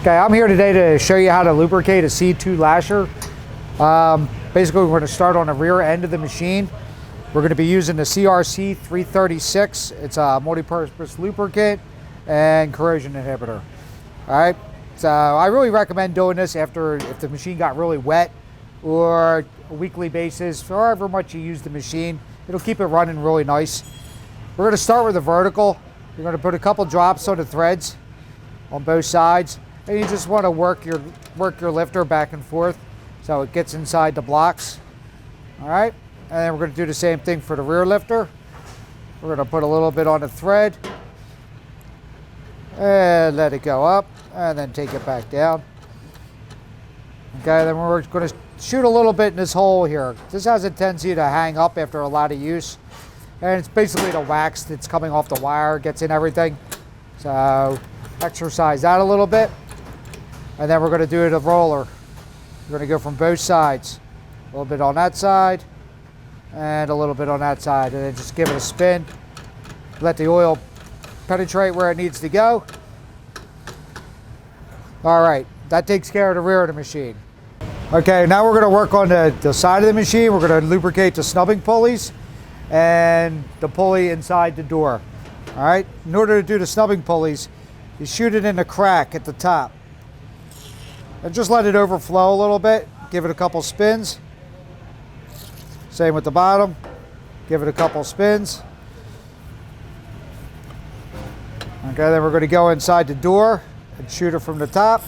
Okay, I'm here today to show you how to lubricate a C2 Lasher. Basically, we're going to start on the rear end of the machine. We're going to be using the CRC 336. It's a multi-purpose lubricant and corrosion inhibitor. All right, so I really recommend doing this if the machine got really wet, or a weekly basis, however much you use the machine. It'll keep it running really nice. We're going to start with the vertical. You're going to put a couple drops on the threads on both sides. And you just want to work your lifter back and forth so it gets inside the blocks. All right, and then we're going to do the same thing for the rear lifter. We're going to put a little bit on the thread and let it go up, and then take it back down. Okay, then we're going to shoot a little bit in this hole here. This has a tendency to hang up after a lot of use, and it's basically the wax that's coming off the wire, gets in everything. So exercise that a little bit. And then we're going to do the roller. We're going to go from both sides. A little bit on that side and a little bit on that side. And then just give it a spin. Let the oil penetrate where it needs to go. All right, that takes care of the rear of the machine. Okay, now we're going to work on the side of the machine. We're going to lubricate the snubbing pulleys and the pulley inside the door. All right, in order to do the snubbing pulleys, you shoot it in the crack at the top. And just let it overflow a little bit. Give it a couple spins. Same with the bottom. Give it a couple spins. Okay, then we're going to go inside the door and shoot it from the top.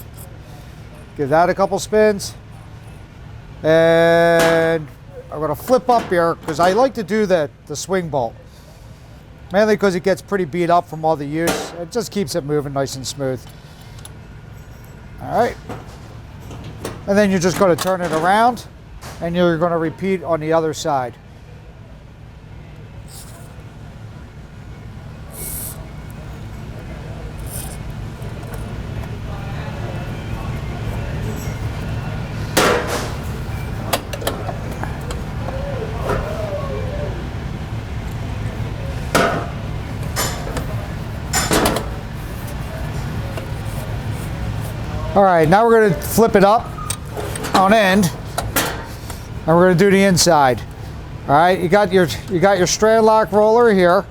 Give that a couple spins. And I'm going to flip up here because I like to do the swing bolt. Mainly because it gets pretty beat up from all the use. It just keeps it moving nice and smooth. All right. And then you're just going to turn it around, and you're going to repeat on the other side. All right, now we're going to flip it up on end, and we're going to do the inside. All right, you got your strand lock roller here.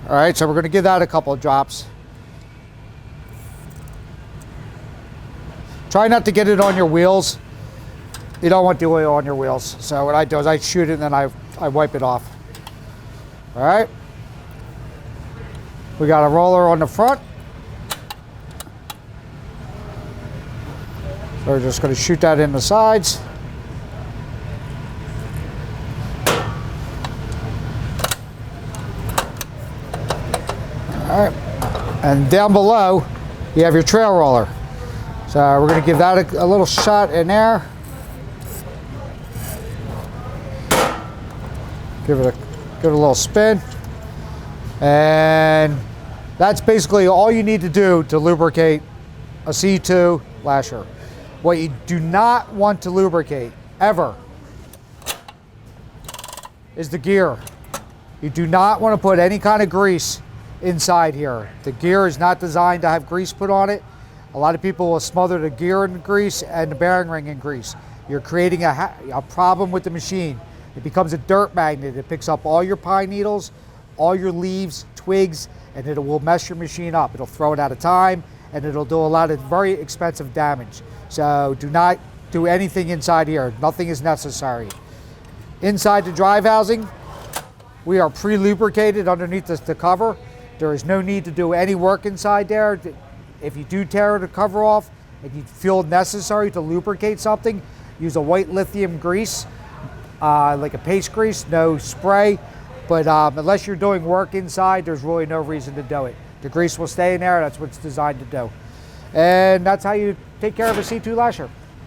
All right, so we're going to give that a couple of drops. Try not to get it on your wheels. You don't want the oil on your wheels. So what I do is I shoot it and then I wipe it off. All right, we got a roller on the front. So we're just going to shoot that in the sides. All right, and down below you have your trail roller. So we're going to give that a little shot in there. Give it a little spin. And that's basically all you need to do to lubricate a C2 Lasher. What you do not want to lubricate, ever, is the gear. You do not want to put any kind of grease inside here. The gear is not designed to have grease put on it. A lot of people will smother the gear in grease and the bearing ring in grease. You're creating a problem with the machine. It becomes a dirt magnet. It picks up all your pine needles, all your leaves, twigs, and it will mess your machine up. It'll throw it out of time, and it'll do a lot of very expensive damage. So do not do anything inside here. Nothing is necessary. Inside the drive housing, we are pre-lubricated underneath the cover. There is no need to do any work inside there. If you do tear the cover off and you feel necessary to lubricate something, use a white lithium grease, like a paste grease, no spray. But unless you're doing work inside, there's really no reason to do it. The grease will stay in there. That's what it's designed to do. And that's how you take care of a C2 Lasher.